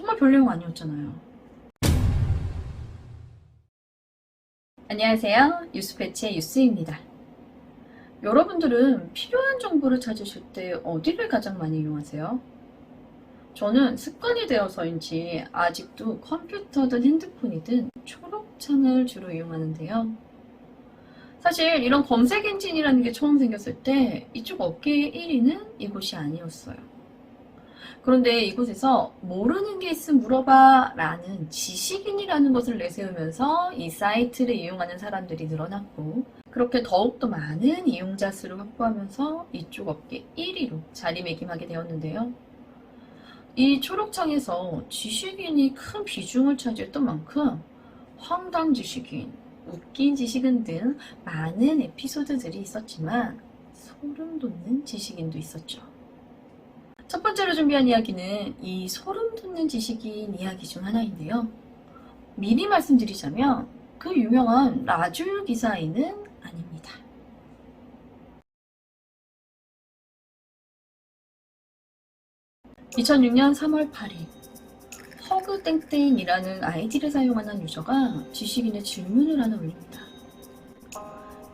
정말 별 내용 아니었잖아요. 안녕하세요. 뉴스패치의 유스입니다. 여러분들은 필요한 정보를 찾으실 때 어디를 가장 많이 이용하세요? 저는 습관이 되어서인지 아직도 컴퓨터든 핸드폰이든 초록창을 주로 이용하는데요. 사실 이런 검색 엔진이라는 게 처음 생겼을 때 이쪽 업계의 1위는 이곳이 아니었어요. 그런데 이곳에서 모르는 게 있으면 물어봐 라는 지식인이라는 것을 내세우면서 이 사이트를 이용하는 사람들이 늘어났고, 그렇게 더욱더 많은 이용자 수를 확보하면서 이쪽 업계 1위로 자리매김하게 되었는데요. 이 초록창에서 지식인이 큰 비중을 차지했던 만큼 황당 지식인, 웃긴 지식인 등 많은 에피소드들이 있었지만 소름 돋는 지식인도 있었죠. 첫 번째로 준비한 이야기는 이 소름 돋는 지식인 이야기 중 하나인데요. 미리 말씀드리자면 그 유명한 라줄 기사인은 아닙니다. 2006년 3월 8일 허그땡땡이라는 아이디를 사용하는 유저가 지식인의 질문을 하나 올립니다.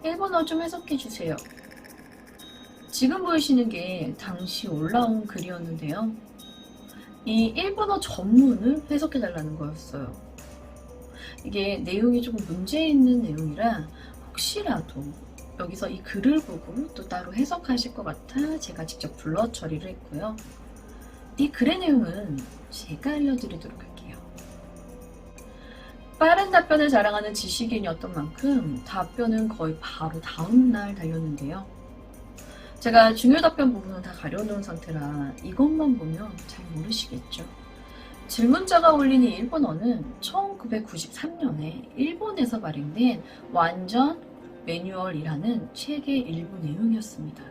일본어 좀 해석해주세요. 지금 보이시는 게 당시 올라온 글이었는데요. 이 일본어 전문을 해석해달라는 거였어요. 이게 내용이 조금 문제 있는 내용이라 혹시라도 여기서 이 글을 보고 또 따로 해석하실 것 같아 제가 직접 불러 처리를 했고요. 이 글의 내용은 제가 알려드리도록 할게요. 빠른 답변을 자랑하는 지식인이었던 만큼 답변은 거의 바로 다음날 달렸는데요. 제가 중요 답변 부분은 다 가려놓은 상태라 이것만 보면 잘 모르시겠죠. 질문자가 올린 이 일본어는 1993년에 일본에서 발행된 완전 매뉴얼이라는 책의 일부 내용이었습니다.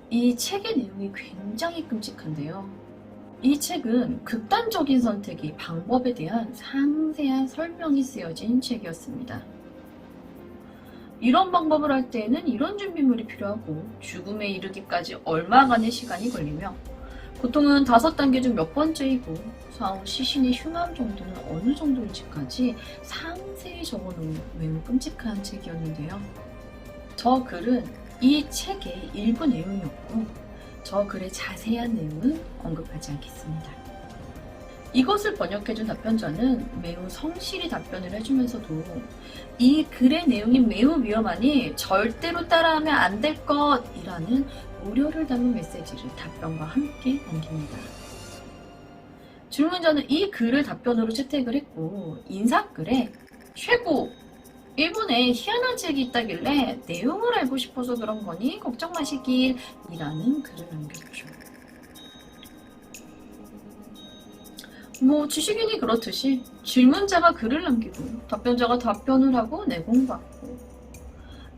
이 책의 내용이 굉장히 끔찍한데요. 이 책은 극단적인 선택의 방법에 대한 상세한 설명이 쓰여진 책이었습니다. 이런 방법을 할 때에는 이런 준비물이 필요하고 죽음에 이르기까지 얼마간의 시간이 걸리며 고통은 5단계 중 몇 번째이고 사후 시신의 흉암 정도는 어느 정도인지까지 상세히 적어놓은 매우 끔찍한 책이었는데요. 저 글은 이 책의 일부 내용이었고 저 글의 자세한 내용은 언급하지 않겠습니다. 이것을 번역해준 답변자는 매우 성실히 답변을 해주면서도 이 글의 내용이 매우 위험하니 절대로 따라하면 안 될 것이라는 우려를 담은 메시지를 답변과 함께 남깁니다. 질문자는 이 글을 답변으로 채택을 했고 인사글에 최고! 일본에 희한한 책이 있다길래 내용을 알고 싶어서 그런 거니 걱정 마시길 이라는 글을 남겼죠. 지식인이 그렇듯이 질문자가 글을 남기고 답변자가 답변을 하고 내공받고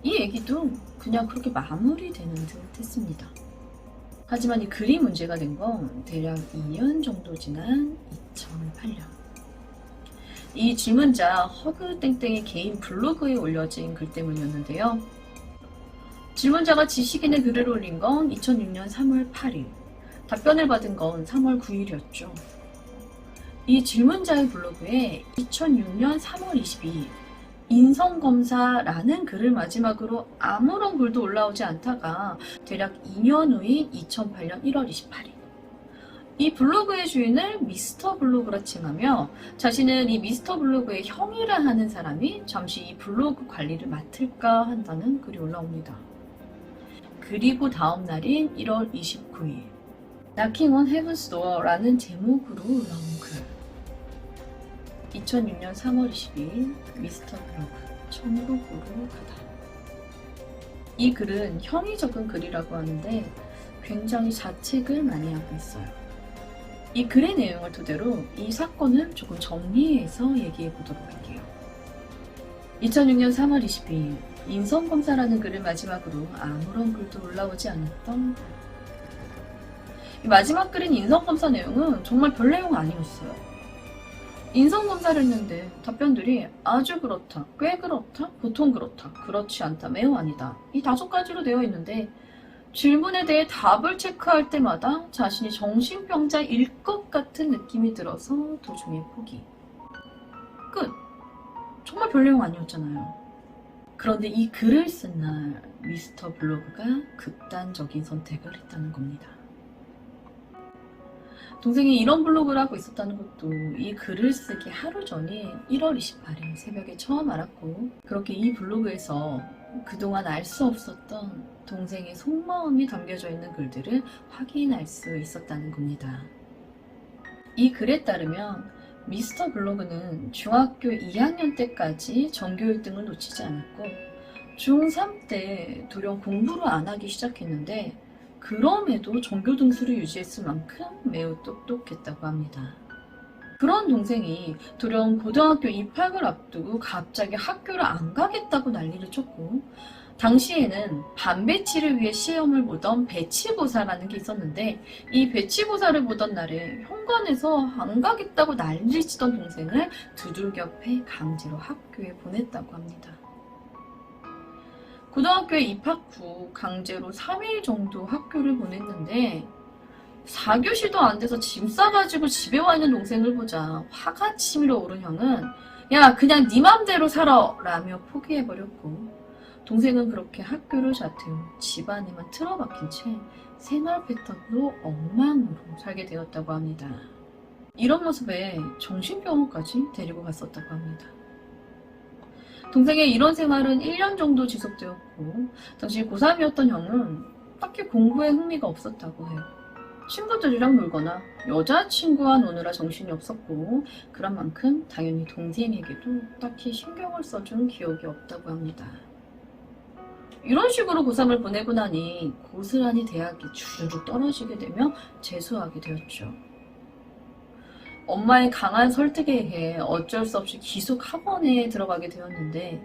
이 얘기도 그냥 그렇게 마무리되는 듯 했습니다. 하지만 이 글이 문제가 된 건 대략 2년 정도 지난 2008년. 이 질문자 허그땡땡의 개인 블로그에 올려진 글 때문이었는데요. 질문자가 지식인의 글을 올린 건 2006년 3월 8일, 답변을 받은 건 3월 9일이었죠. 이 질문자의 블로그에 2006년 3월 22일 인성검사라는 글을 마지막으로 아무런 글도 올라오지 않다가 대략 2년 후인 2008년 1월 28일 이 블로그의 주인을 미스터 블로그라 칭하며 자신은 이 미스터 블로그의 형이라 하는 사람이 잠시 이 블로그 관리를 맡을까 한다는 글이 올라옵니다. 그리고 다음 날인 1월 29일 Knocking on Heaven's Door라는 제목으로 올라온 글. 2006년 3월 22일 미스터 블로그 천국으로 가다. 이 글은 형이 적은 글이라고 하는데 굉장히 자책을 많이 하고 있어요. 이 글의 내용을 토대로 이 사건을 조금 정리해서 얘기해 보도록 할게요. 2006년 3월 22일 인성검사라는 글을 마지막으로 아무런 글도 올라오지 않았던 이 마지막 글인 인성검사 내용은 정말 별 내용 아니었어요. 인성검사를 했는데 답변들이 아주 그렇다, 꽤 그렇다, 보통 그렇다, 그렇지 않다, 매우 아니다 이 5가지로 되어 있는데 질문에 대해 답을 체크할 때마다 자신이 정신병자일 것 같은 느낌이 들어서 도중에 포기. 끝. 정말 별 내용 아니었잖아요. 그런데 이 글을 쓴 날 미스터 블로그가 극단적인 선택을 했다는 겁니다. 동생이 이런 블로그를 하고 있었다는 것도 이 글을 쓰기 하루 전인 1월 28일 새벽에 처음 알았고, 그렇게 이 블로그에서 그동안 알 수 없었던 동생의 속마음이 담겨져 있는 글들을 확인할 수 있었다는 겁니다. 이 글에 따르면 미스터 블로그는 중학교 2학년 때까지 전교 1등을 놓치지 않았고 중3 때 돌연 공부를 안 하기 시작했는데 그럼에도 전교 등수를 유지했을 만큼 매우 똑똑했다고 합니다. 그런 동생이 돌연 고등학교 입학을 앞두고 갑자기 학교를 안 가겠다고 난리를 쳤고, 당시에는 반배치를 위해 시험을 보던 배치고사라는 게 있었는데 이 배치고사를 보던 날에 현관에서 안 가겠다고 난리를 치던 동생을 두들겨 패 강제로 학교에 보냈다고 합니다. 고등학교에 입학 후 강제로 3일 정도 학교를 보냈는데 4교시도 안 돼서 짐 싸가지고 집에 와 있는 동생을 보자 화가 치밀어 오른 형은 야 그냥 네 맘대로 살아 라며 포기해버렸고, 동생은 그렇게 학교를 자퇴후 집안에만 틀어박힌 채 생활 패턴도 엉망으로 살게 되었다고 합니다. 이런 모습에 정신병원까지 데리고 갔었다고 합니다. 동생의 이런 생활은 1년 정도 지속되었고 당시 고3이었던 형은 딱히 공부에 흥미가 없었다고 해요. 친구들이랑 놀거나 여자친구와 노느라 정신이 없었고 그런 만큼 당연히 동생에게도 딱히 신경을 써준 기억이 없다고 합니다. 이런 식으로 고3을 보내고 나니 고스란히 대학이 주르륵 떨어지게 되며 재수하게 되었죠. 엄마의 강한 설득에 의해 어쩔 수 없이 기숙 학원에 들어가게 되었는데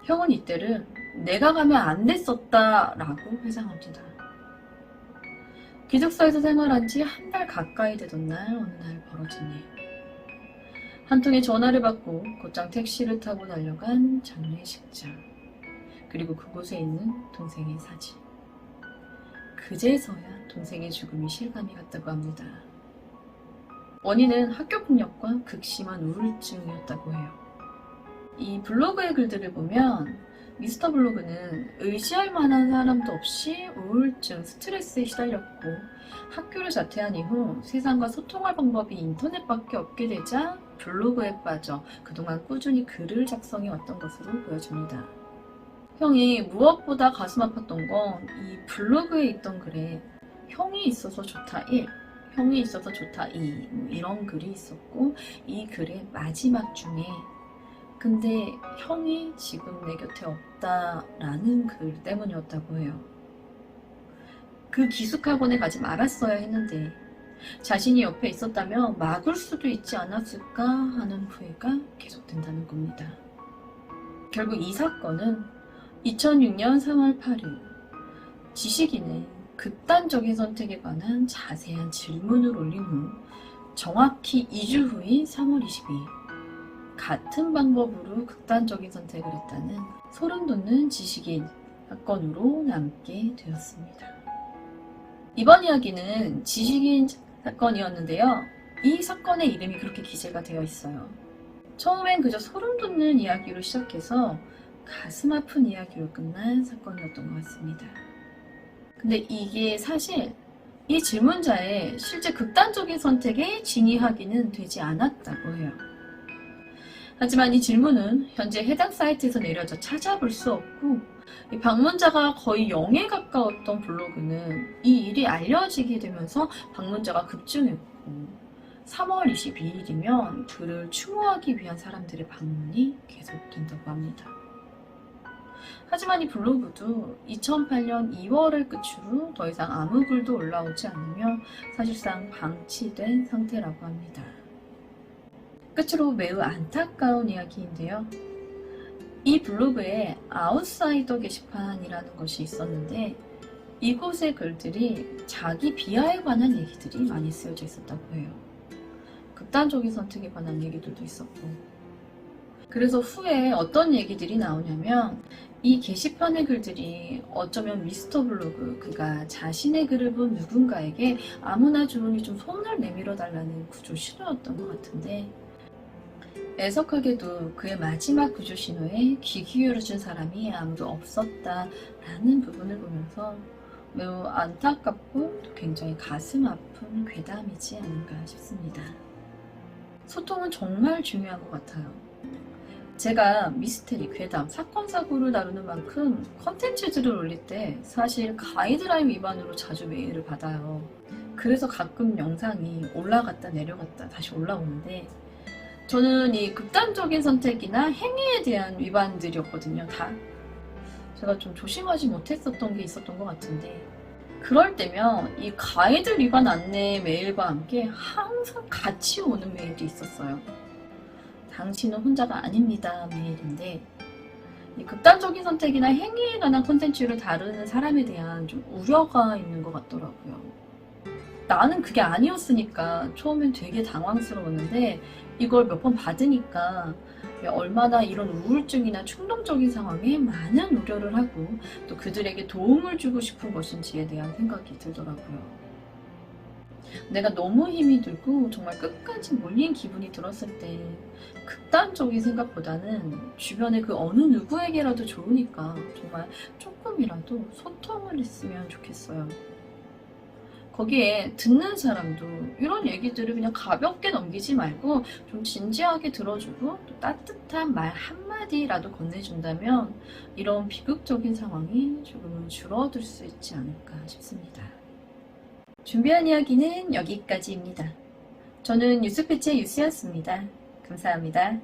형은 이때를 내가 가면 안 됐었다 라고 회상합니다. 기숙사에서 생활한 지 한 달 가까이 되던 날 어느 날 벌어진 일. 한 통의 전화를 받고 곧장 택시를 타고 달려간 장례식장. 그리고 그곳에 있는 동생의 사진. 그제서야 동생의 죽음이 실감이 갔다고 합니다. 원인은 학교폭력과 극심한 우울증이었다고 해요. 이 블로그의 글들을 보면 미스터 블로그는 의지할 만한 사람도 없이 우울증, 스트레스에 시달렸고 학교를 자퇴한 이후 세상과 소통할 방법이 인터넷밖에 없게 되자 블로그에 빠져 그동안 꾸준히 글을 작성해 왔던 것으로 보여집니다. 형이 무엇보다 가슴 아팠던 건 이 블로그에 있던 글에 형이 있어서 좋다 1, 형이 있어서 좋다 2 이런 글이 있었고 이 글의 마지막 중에 근데 형이 지금 내 곁에 없다라는 글 때문이었다고 해요. 그 기숙학원에 가지 말았어야 했는데 자신이 옆에 있었다면 막을 수도 있지 않았을까 하는 후회가 계속된다는 겁니다. 결국 이 사건은 2006년 3월 8일 지식인의 극단적인 선택에 관한 자세한 질문을 올린 후 정확히 2주 후인 3월 22일 같은 방법으로 극단적인 선택을 했다는 소름돋는 지식인 사건으로 남게 되었습니다. 이번 이야기는 지식인 사건이었는데요. 이 사건의 이름이 그렇게 기재가 되어 있어요. 처음엔 그저 소름돋는 이야기로 시작해서 가슴 아픈 이야기로 끝난 사건이었던 것 같습니다. 근데 이게 사실 이 질문자의 실제 극단적인 선택에 진위하기는 되지 않았다고 해요. 하지만 이 질문은 현재 해당 사이트에서 내려져 찾아볼 수 없고 이 방문자가 거의 0에 가까웠던 블로그는 이 일이 알려지게 되면서 방문자가 급증했고 3월 22일이면 글을 추모하기 위한 사람들의 방문이 계속된다고 합니다. 하지만 이 블로그도 2008년 2월을 끝으로 더 이상 아무 글도 올라오지 않으며 사실상 방치된 상태라고 합니다. 끝으로 매우 안타까운 이야기인데요. 이 블로그에 아웃사이더 게시판이라는 것이 있었는데 이곳의 글들이 자기 비하에 관한 얘기들이 많이 쓰여져 있었다고 해요. 극단적인 선택에 관한 얘기들도 있었고 그래서 후에 어떤 얘기들이 나오냐면 이 게시판의 글들이 어쩌면 미스터 블로그, 그가 자신의 글을 본 누군가에게 아무나 좋으니 좀 손을 내밀어 달라는 구조 신호였던 것 같은데, 애석하게도 그의 마지막 구조 신호에 귀 기울여준 사람이 아무도 없었다라는 부분을 보면서 매우 안타깝고 또 굉장히 가슴 아픈 괴담이지 않은가 싶습니다. 소통은 정말 중요한 것 같아요. 제가 미스테리, 괴담, 사건, 사고를 다루는 만큼 컨텐츠들을 올릴 때 사실 가이드라인 위반으로 자주 메일을 받아요. 그래서 가끔 영상이 올라갔다 내려갔다 다시 올라오는데, 저는 이 극단적인 선택이나 행위에 대한 위반들이었거든요, 다. 제가 좀 조심하지 못했었던 게 있었던 것 같은데, 그럴 때면 이 가이드 위반 안내 메일과 함께 항상 같이 오는 메일이 있었어요. 당신은 혼자가 아닙니다 메일인데, 이 극단적인 선택이나 행위에 관한 콘텐츠를 다루는 사람에 대한 좀 우려가 있는 것 같더라고요. 나는 그게 아니었으니까 처음엔 되게 당황스러웠는데, 이걸 몇 번 받으니까 얼마나 이런 우울증이나 충동적인 상황에 많은 우려를 하고 또 그들에게 도움을 주고 싶은 것인지에 대한 생각이 들더라고요. 내가 너무 힘이 들고 정말 끝까지 몰린 기분이 들었을 때 극단적인 생각보다는 주변의 그 어느 누구에게라도 좋으니까 정말 조금이라도 소통을 했으면 좋겠어요. 거기에 듣는 사람도 이런 얘기들을 그냥 가볍게 넘기지 말고 좀 진지하게 들어주고 또 따뜻한 말 한마디라도 건네준다면 이런 비극적인 상황이 조금은 줄어들 수 있지 않을까 싶습니다. 준비한 이야기는 여기까지입니다. 저는 뉴스패치의 유스였습니다. 감사합니다.